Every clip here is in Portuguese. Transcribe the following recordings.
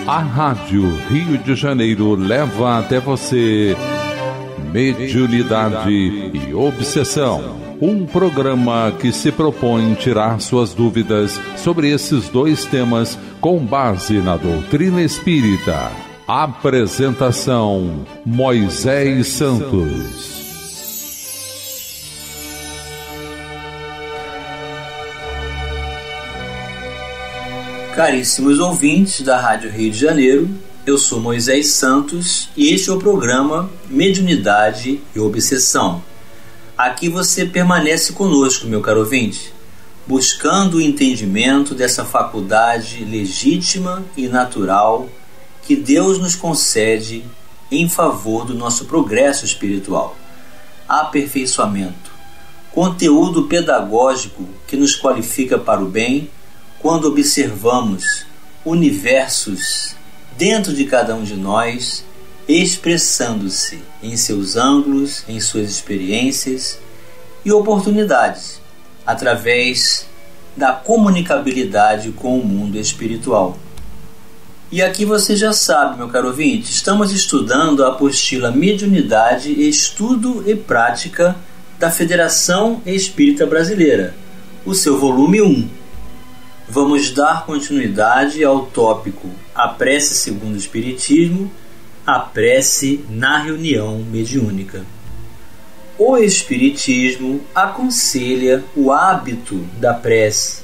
A Rádio Rio de Janeiro leva até você Mediunidade e Obsessão, um programa que se propõe tirar suas dúvidas sobre esses dois temas com base na doutrina espírita. Apresentação: Moisés Santos. Caríssimos ouvintes da Rádio Rio de Janeiro, eu sou Moisés Santos e este é o programa Mediunidade e Obsessão. Aqui você permanece conosco, meu caro ouvinte, buscando o entendimento dessa faculdade legítima e natural que Deus nos concede em favor do nosso progresso espiritual. Aperfeiçoamento, conteúdo pedagógico que nos qualifica para o bem quando observamos universos dentro de cada um de nós, expressando-se em seus ângulos, em suas experiências e oportunidades, através da comunicabilidade com o mundo espiritual. E aqui você já sabe, meu caro ouvinte, estamos estudando a apostila Mediunidade, Estudo e Prática da Federação Espírita Brasileira, o seu volume 1. Vamos dar continuidade ao tópico A Prece segundo o Espiritismo, a prece na reunião mediúnica. O Espiritismo aconselha o hábito da prece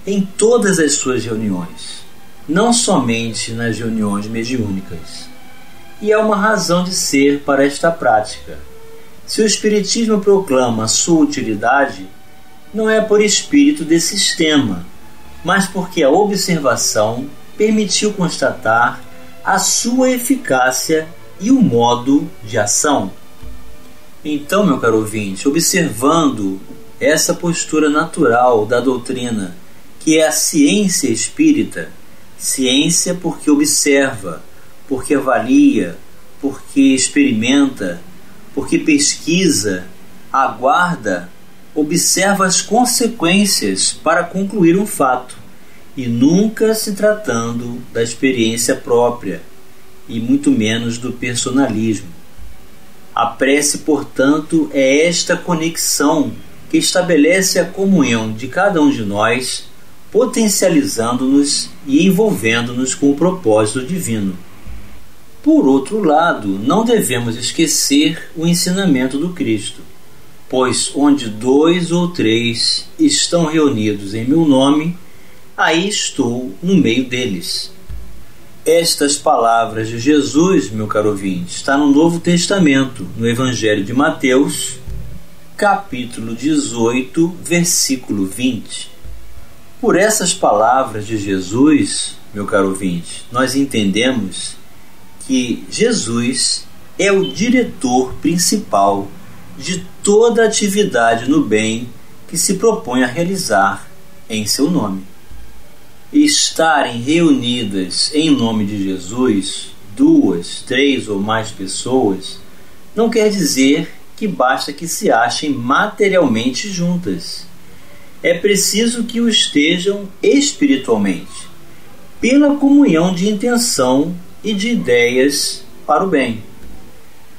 em todas as suas reuniões, não somente nas reuniões mediúnicas. E há uma razão de ser para esta prática. Se o Espiritismo proclama sua utilidade, não é por espírito de sistema, mas porque a observação permitiu constatar a sua eficácia e o modo de ação. Então, meu caro ouvinte, observando essa postura natural da doutrina, que é a ciência espírita, ciência porque observa, porque avalia, porque experimenta, porque pesquisa, aguarda, observa as consequências para concluir um fato, e nunca se tratando da experiência própria, e muito menos do personalismo. A prece, portanto, é esta conexão que estabelece a comunhão de cada um de nós, potencializando-nos e envolvendo-nos com o propósito divino. Por outro lado, não devemos esquecer o ensinamento do Cristo, pois onde 2 ou 3 estão reunidos em meu nome, aí estou no meio deles. Estas palavras de Jesus, meu caro ouvinte, está no Novo Testamento, no Evangelho de Mateus, capítulo 18, versículo 20. Por essas palavras de Jesus, meu caro ouvinte, nós entendemos que Jesus é o diretor principal de toda atividade no bem que se propõe a realizar em seu nome. Estarem reunidas em nome de Jesus 2, 3 ou mais pessoas não quer dizer que basta que se achem materialmente juntas. É preciso que o estejam espiritualmente, pela comunhão de intenção e de ideias para o bem.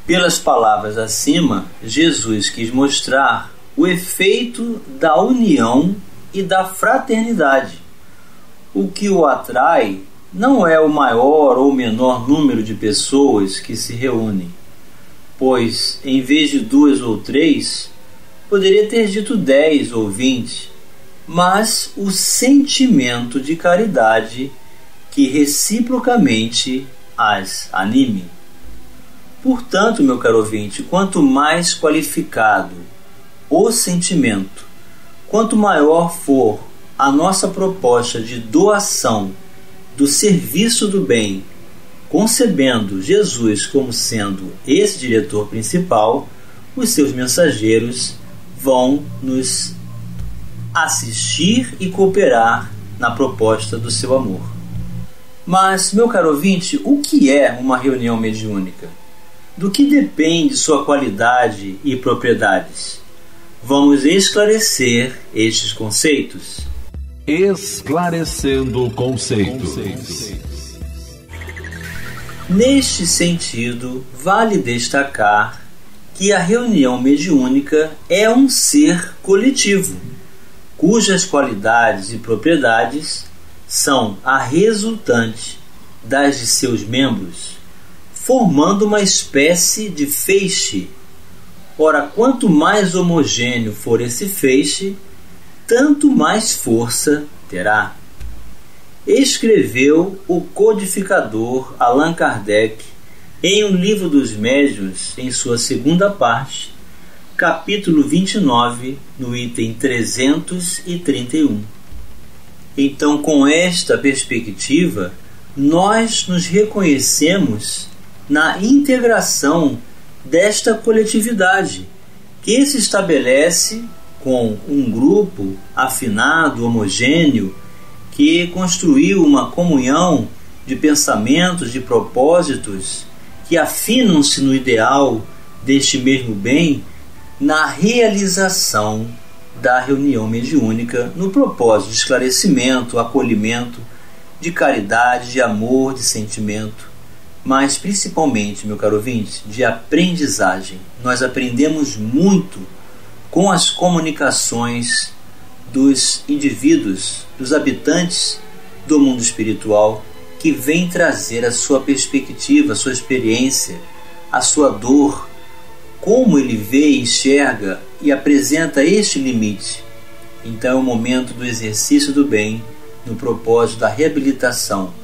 Pelas palavras acima, Jesus quis mostrar o efeito da união e da fraternidade. O que o atrai não é o maior ou menor número de pessoas que se reúnem, pois, em vez de 2 ou 3, poderia ter dito 10 ou 20, mas o sentimento de caridade que reciprocamente as anime. Portanto, meu caro ouvinte, quanto mais qualificado o sentimento, quanto maior for a nossa proposta de doação do serviço do bem, concebendo Jesus como sendo esse diretor principal, os seus mensageiros vão nos assistir e cooperar na proposta do seu amor. Mas, meu caro ouvinte, o que é uma reunião mediúnica? Do que depende sua qualidade e propriedades? Vamos esclarecer estes conceitos. Esclarecendo conceitos. Neste sentido, vale destacar que a reunião mediúnica é um ser coletivo, cujas qualidades e propriedades são a resultante das de seus membros, formando uma espécie de feixe. Ora, quanto mais homogêneo for esse feixe, tanto mais força terá. Escreveu o codificador Allan Kardec em O Livro dos Médiuns, em sua segunda parte, capítulo 29, no item 331. Então, com esta perspectiva, nós nos reconhecemos na integração desta coletividade, que se estabelece com um grupo afinado, homogêneo, que construiu uma comunhão de pensamentos, de propósitos, que afinam-se no ideal deste mesmo bem, na realização da reunião mediúnica, no propósito de esclarecimento, acolhimento, de caridade, de amor, de sentimento, mas principalmente, meu caro ouvinte, de aprendizagem. Nós aprendemos muito com as comunicações dos indivíduos, dos habitantes do mundo espiritual, que vem trazer a sua perspectiva, a sua experiência, a sua dor, como ele vê, enxerga e apresenta este limite. Então é o momento do exercício do bem, no propósito da reabilitação.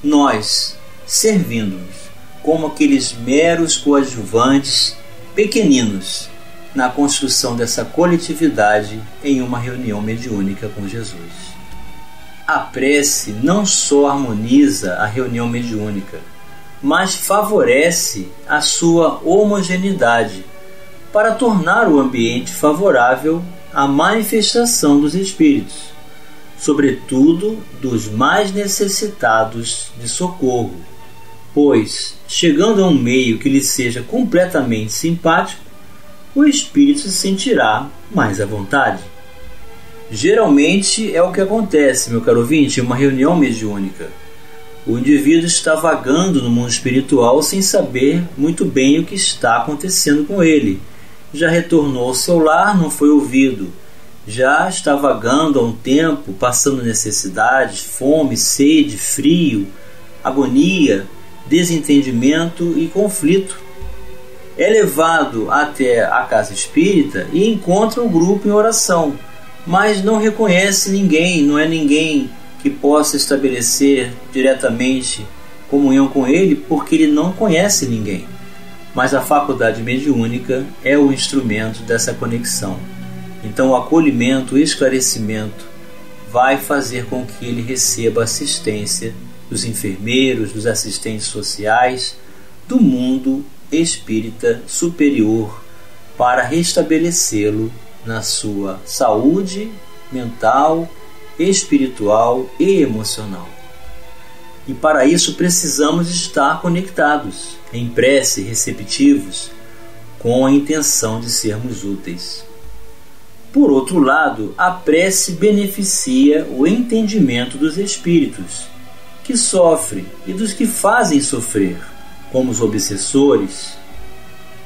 Nós, servindo-nos como aqueles meros coadjuvantes pequeninos na construção dessa coletividade em uma reunião mediúnica com Jesus. A prece não só harmoniza a reunião mediúnica, mas favorece a sua homogeneidade para tornar o ambiente favorável à manifestação dos espíritos, sobretudo dos mais necessitados de socorro, pois, chegando a um meio que lhe seja completamente simpático, o espírito se sentirá mais à vontade. Geralmente é o que acontece, meu caro ouvinte, em uma reunião mediúnica. O indivíduo está vagando no mundo espiritual sem saber muito bem o que está acontecendo com ele. Já retornou ao seu lar, não foi ouvido. Já está vagando há um tempo, passando necessidades, fome, sede, frio, agonia, desentendimento e conflito. É levado até a casa espírita e encontra o grupo em oração, mas não reconhece ninguém, não é ninguém que possa estabelecer diretamente comunhão com ele, porque ele não conhece ninguém. Mas a faculdade mediúnica é o instrumento dessa conexão. Então o acolhimento, o esclarecimento vai fazer com que ele receba assistência dos enfermeiros, dos assistentes sociais, do mundo espírita superior, para restabelecê-lo na sua saúde mental, espiritual e emocional. E para isso precisamos estar conectados, em prece, receptivos, com a intenção de sermos úteis. Por outro lado, a prece beneficia o entendimento dos espíritos que sofrem e dos que fazem sofrer, como os obsessores.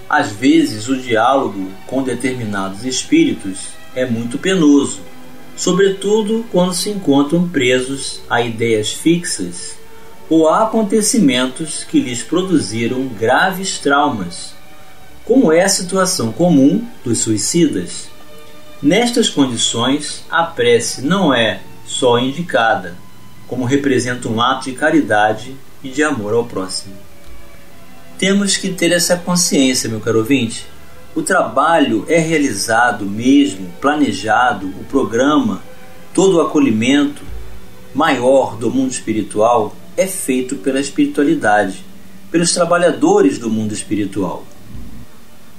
Às vezes o diálogo com determinados espíritos é muito penoso, sobretudo quando se encontram presos a ideias fixas ou a acontecimentos que lhes produziram graves traumas, como é a situação comum dos suicidas. Nestas condições, a prece não é só indicada, como representa um ato de caridade e de amor ao próximo. Temos que ter essa consciência, meu caro ouvinte. O trabalho é realizado mesmo, planejado, o programa, todo o acolhimento maior do mundo espiritual é feito pela espiritualidade, pelos trabalhadores do mundo espiritual.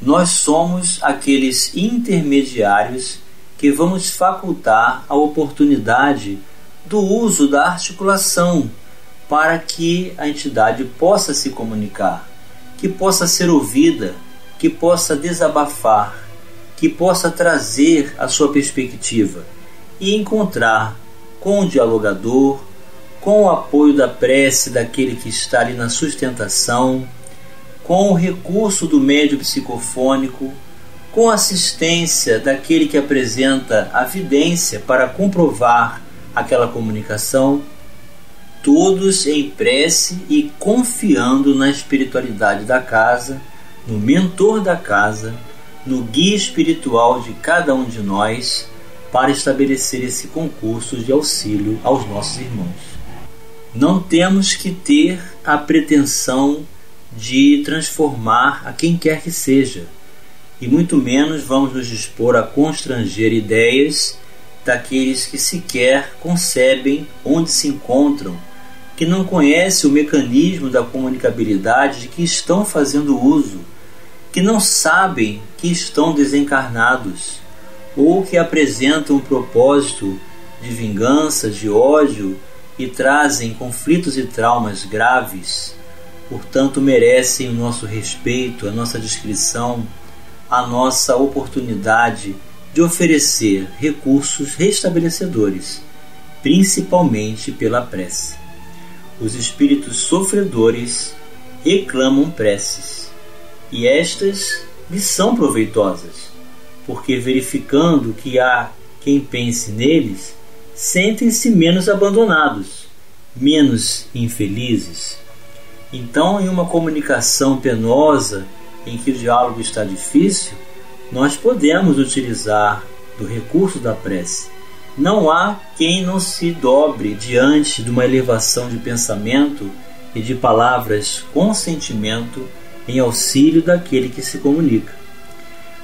Nós somos aqueles intermediários que vamos facultar a oportunidade do uso da articulação para que a entidade possa se comunicar, que possa ser ouvida, que possa desabafar, que possa trazer a sua perspectiva e encontrar com o dialogador, com o apoio da prece daquele que está ali na sustentação, com o recurso do médium psicofônico, com a assistência daquele que apresenta a vidência para comprovar aquela comunicação, todos em prece e confiando na espiritualidade da casa, no mentor da casa, no guia espiritual de cada um de nós, para estabelecer esse concurso de auxílio aos nossos irmãos. Não temos que ter a pretensão de transformar a quem quer que seja, e muito menos vamos nos dispor a constranger ideias daqueles que sequer concebem onde se encontram, que não conhecem o mecanismo da comunicabilidade de que estão fazendo uso, que não sabem que estão desencarnados, ou que apresentam um propósito de vingança, de ódio e trazem conflitos e traumas graves, portanto merecem o nosso respeito, a nossa discrição, a nossa oportunidade de oferecer recursos restabelecedores, principalmente pela prece. Os espíritos sofredores reclamam preces, e estas lhes são proveitosas, porque verificando que há quem pense neles, sentem-se menos abandonados, menos infelizes. Então, em uma comunicação penosa, em que o diálogo está difícil, nós podemos utilizar do recurso da prece. Não há quem não se dobre diante de uma elevação de pensamento e de palavras com sentimento em auxílio daquele que se comunica.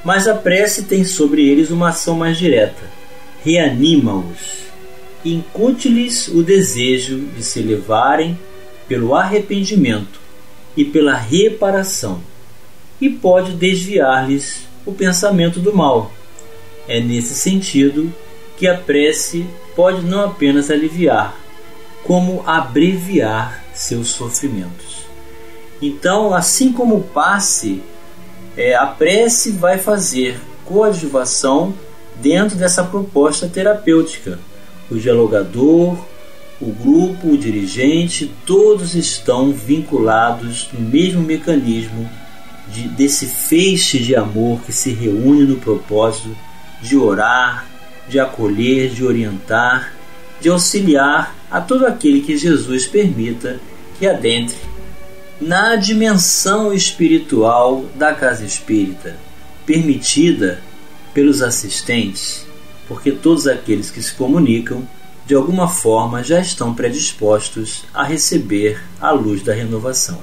Mas a prece tem sobre eles uma ação mais direta. Reanima-os, incute-lhes o desejo de se elevarem pelo arrependimento e pela reparação, e pode desviar-lhes o pensamento do mal. É nesse sentido que a prece pode não apenas aliviar, como abreviar seus sofrimentos. Então, assim como o passe, a prece vai fazer coadjuvação dentro dessa proposta terapêutica. O dialogador, o grupo, o dirigente, todos estão vinculados no mesmo mecanismo desse feixe de amor que se reúne no propósito de orar, de acolher, de orientar, de auxiliar a todo aquele que Jesus permita que adentre na dimensão espiritual da casa espírita, permitida pelos assistentes, porque todos aqueles que se comunicam, de alguma forma, já estão predispostos a receber a luz da renovação.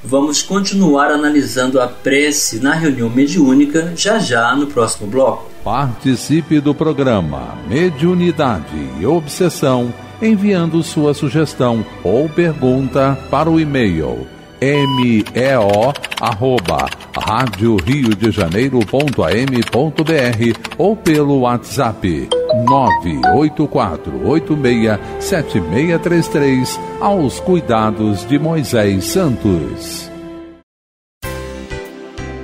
Vamos continuar analisando a prece na reunião mediúnica já no próximo bloco. Participe do programa Mediunidade e Obsessão enviando sua sugestão ou pergunta para o e-mail meo@radioriodejaneiro.am.br ou pelo WhatsApp 984867633 aos cuidados de Moisés Santos.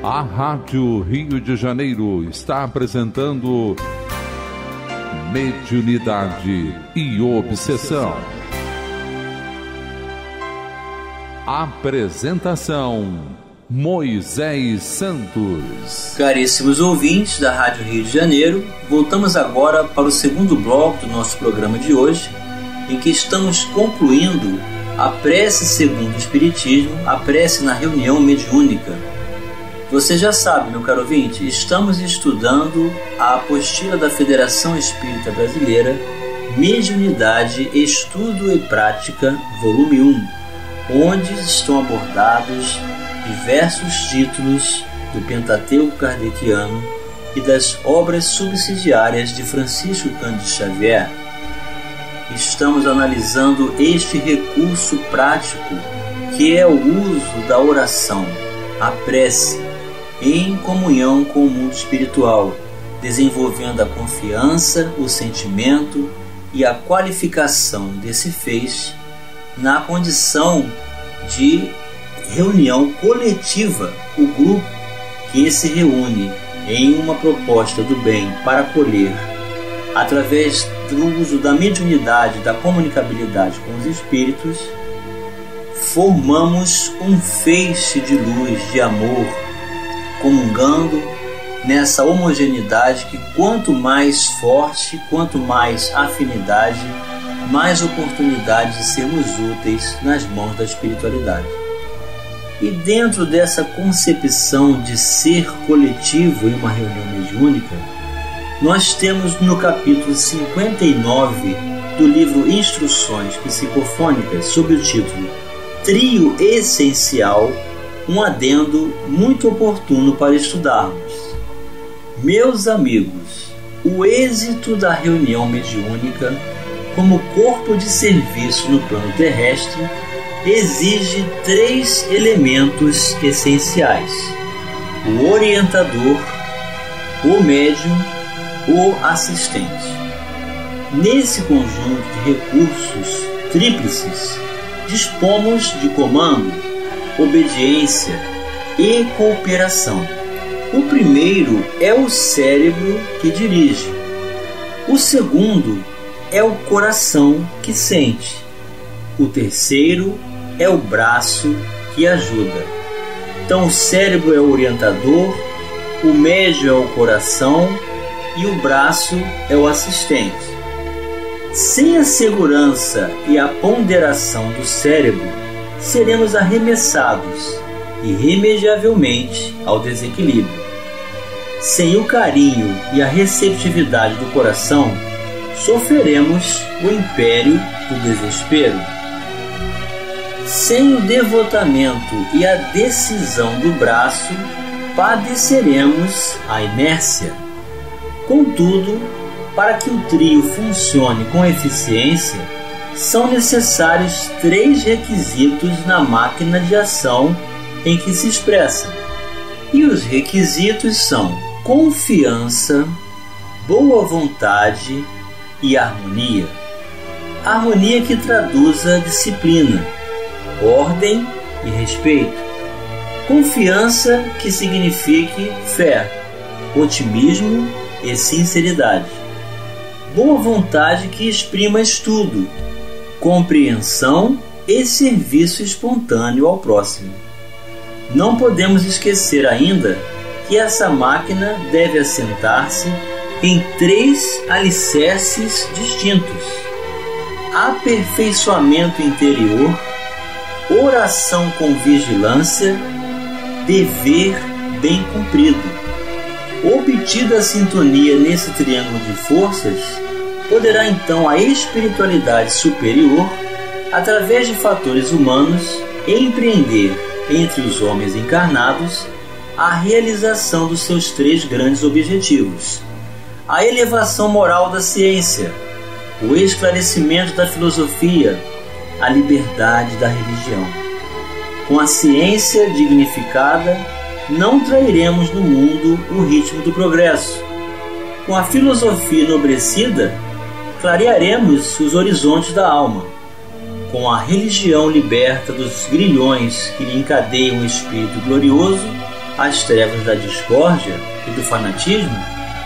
A Rádio Rio de Janeiro está apresentando Mediunidade e Obsessão. Apresentação: Moisés Santos. Caríssimos ouvintes da Rádio Rio de Janeiro, voltamos agora para o segundo bloco do nosso programa de hoje, em que estamos concluindo a prece segundo o Espiritismo, a prece na reunião mediúnica. Você já sabe, meu caro ouvinte, estamos estudando a apostila da Federação Espírita Brasileira, Mediunidade, Estudo e Prática, volume 1, onde estão abordados diversos títulos do Pentateuco Kardeciano e das obras subsidiárias de Francisco Cândido Xavier. Estamos analisando este recurso prático que é o uso da oração, a prece, em comunhão com o mundo espiritual, desenvolvendo a confiança, o sentimento e a qualificação desse feixe na condição de reunião coletiva, o grupo que se reúne em uma proposta do bem para acolher através do uso da mediunidade, da comunicabilidade com os espíritos, formamos um feixe de luz, de amor, comungando nessa homogeneidade que quanto mais forte, quanto mais afinidade, mais oportunidade de sermos úteis nas mãos da espiritualidade. E dentro dessa concepção de ser coletivo em uma reunião mediúnica, nós temos no capítulo 59 do livro Instruções Psicofônicas, sob o título Trio Essencial, um adendo muito oportuno para estudarmos. Meus amigos, o êxito da reunião mediúnica como corpo de serviço no plano terrestre exige 3 elementos essenciais: o orientador, o médium, o assistente. Nesse conjunto de recursos tríplices, dispomos de comando, obediência e cooperação. O primeiro é o cérebro que dirige. O segundo é o coração que sente. O terceiro é o braço que ajuda. Então o cérebro é o orientador, o médium é o coração e o braço é o assistente. Sem a segurança e a ponderação do cérebro, seremos arremessados irremediavelmente ao desequilíbrio. Sem o carinho e a receptividade do coração, sofreremos o império do desespero. Sem o devotamento e a decisão do braço, padeceremos a inércia. Contudo, para que o trio funcione com eficiência, são necessários 3 requisitos na máquina de ação em que se expressa. E os requisitos são confiança, boa vontade e harmonia. Harmonia que traduza disciplina, ordem e respeito. Confiança que signifique fé, otimismo e sinceridade. Boa vontade que exprima estudo, compreensão e serviço espontâneo ao próximo. Não podemos esquecer ainda que essa máquina deve assentar-se em 3 alicerces distintos: aperfeiçoamento interior, oração com vigilância, dever bem cumprido. Obtida a sintonia nesse triângulo de forças, poderá então a espiritualidade superior, através de fatores humanos, empreender entre os homens encarnados a realização dos seus 3 grandes objetivos: a elevação moral da ciência, o esclarecimento da filosofia, a liberdade da religião. Com a ciência dignificada, não trairemos no mundo o ritmo do progresso. Com a filosofia enobrecida, clarearemos os horizontes da alma. Com a religião liberta dos grilhões que lhe encadeiam o espírito glorioso, as trevas da discórdia e do fanatismo,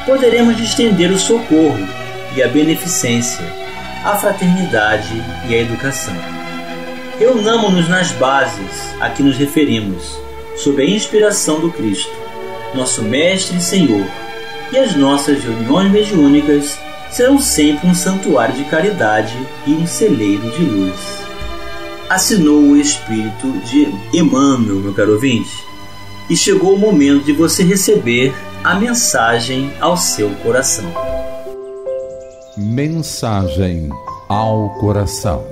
poderemos estender o socorro e a beneficência, a fraternidade e a educação. Reunamo-nos nas bases a que nos referimos, sob a inspiração do Cristo, nosso Mestre e Senhor, e as nossas reuniões mediúnicas serão sempre um santuário de caridade e um celeiro de luz. Assinou o Espírito de Emmanuel, meu caro ouvinte, e chegou o momento de você receber a mensagem ao seu coração. Mensagem ao coração.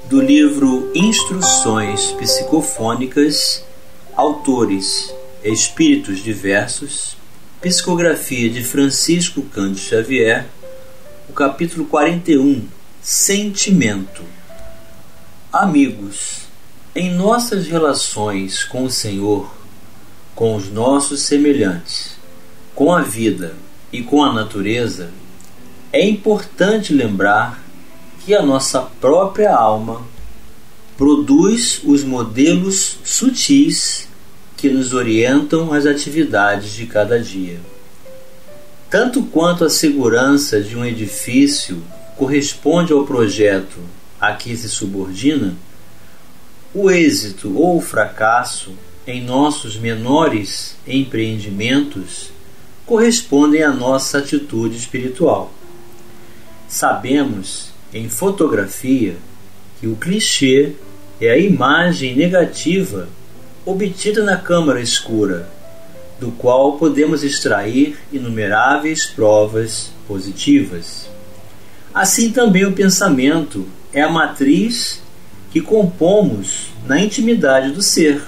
Do livro Instruções Psicofônicas, autores Espíritos Diversos, psicografia de Francisco Cândido Xavier, o capítulo 41, Sentimento. Amigos, em nossas relações com o Senhor, com os nossos semelhantes, com a vida e com a natureza, é importante lembrar que a nossa própria alma produz os modelos sutis que nos orientam às atividades de cada dia. Tanto quanto a segurança de um edifício corresponde ao projeto a que se subordina, o êxito ou o fracasso em nossos menores empreendimentos correspondem à nossa atitude espiritual. Sabemos, em fotografia, que o clichê é a imagem negativa obtida na câmara escura, do qual podemos extrair inumeráveis provas positivas. Assim também o pensamento é a matriz que compomos na intimidade do ser,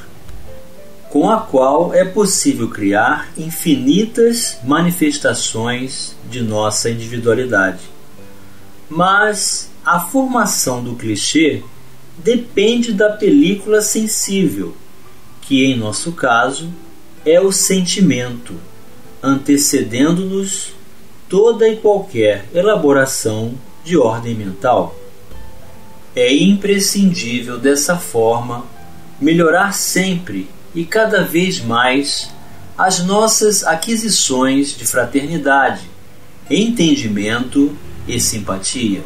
com a qual é possível criar infinitas manifestações de nossa individualidade. Mas a formação do clichê depende da película sensível, que em nosso caso é o sentimento, antecedendo-nos toda e qualquer elaboração de ordem mental. É imprescindível dessa forma melhorar sempre e cada vez mais as nossas aquisições de fraternidade, entendimento e simpatia.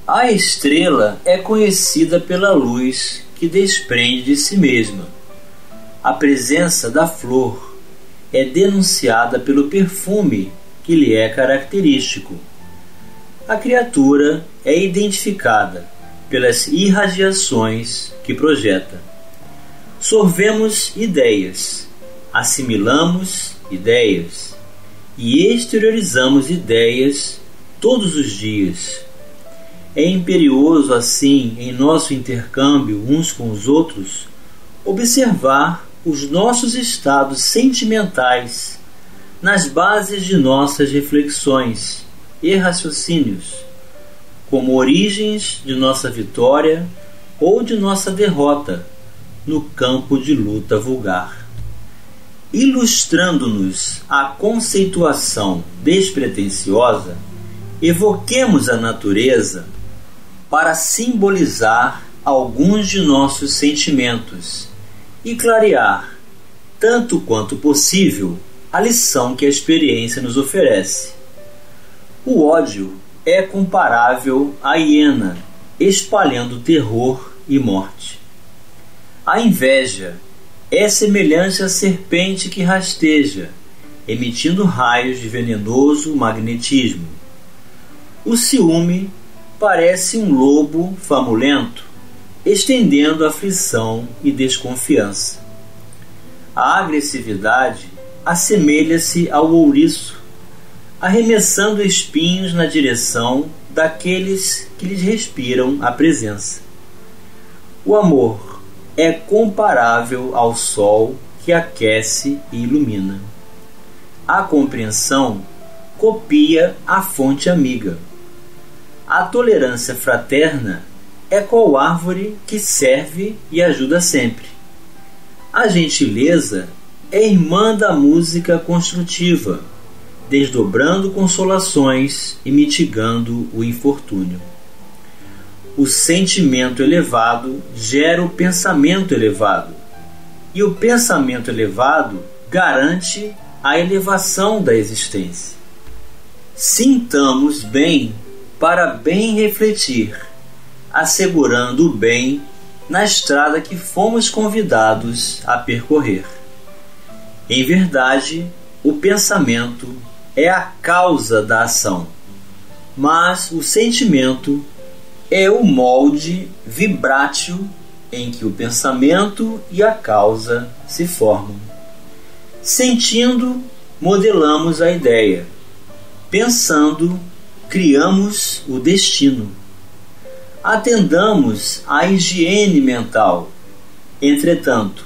A estrela é conhecida pela luz que desprende de si mesma. A presença da flor é denunciada pelo perfume que lhe é característico. A criatura é identificada pelas irradiações que projeta. Sorvemos ideias, assimilamos ideias e exteriorizamos ideias todos os dias. É imperioso, assim, em nosso intercâmbio uns com os outros, observar os nossos estados sentimentais nas bases de nossas reflexões e raciocínios, como origens de nossa vitória ou de nossa derrota no campo de luta vulgar. Ilustrando-nos a conceituação despretensiosa, evoquemos a natureza para simbolizar alguns de nossos sentimentos e clarear, tanto quanto possível, a lição que a experiência nos oferece. O ódio é comparável à hiena, espalhando terror e morte. A inveja é semelhante à serpente que rasteja, emitindo raios de venenoso magnetismo. O ciúme parece um lobo famulento, estendendo aflição e desconfiança. A agressividade assemelha-se ao ouriço, arremessando espinhos na direção daqueles que lhes respiram a presença. O amor é comparável ao sol que aquece e ilumina. A compreensão copia a fonte amiga. A tolerância fraterna é qual árvore que serve e ajuda sempre. A gentileza é irmã da música construtiva, desdobrando consolações e mitigando o infortúnio. O sentimento elevado gera o pensamento elevado, e o pensamento elevado garante a elevação da existência. Sintamos bem para bem refletir, assegurando o bem na estrada que fomos convidados a percorrer. Em verdade, o pensamento é a causa da ação, mas o sentimento é o molde vibrátil em que o pensamento e a causa se formam. Sentindo, modelamos a ideia. Pensando, criamos o destino. Atendamos à higiene mental. Entretanto,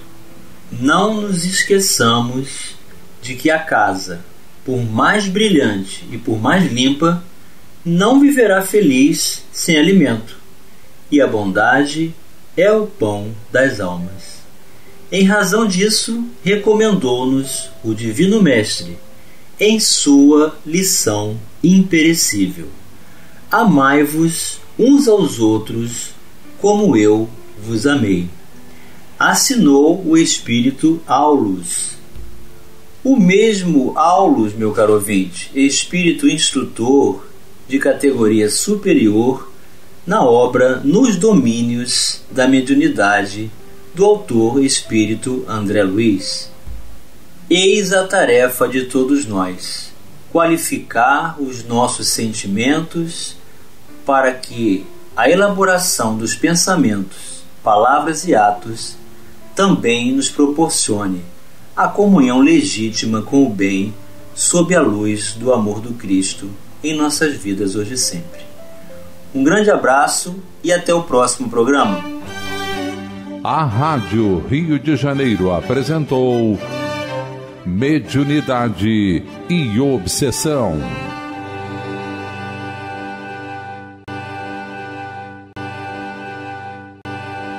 não nos esqueçamos de que a casa, por mais brilhante e por mais limpa, não viverá feliz sem alimento, e a bondade é o pão das almas. Em razão disso, recomendou-nos o Divino Mestre em sua lição imperecível: amai-vos uns aos outros como eu vos amei. Assinou o Espírito Aulus. O mesmo Aulus, meu caro ouvinte, espírito instrutor de categoria superior na obra Nos Domínios da Mediunidade, do autor espírito André Luiz. Eis a tarefa de todos nós: qualificar os nossos sentimentos para que a elaboração dos pensamentos, palavras e atos também nos proporcione a comunhão legítima com o bem sob a luz do amor do Cristo em nossas vidas hoje e sempre. Um grande abraço e até o próximo programa. A Rádio Rio de Janeiro apresentou Mediunidade e Obsessão.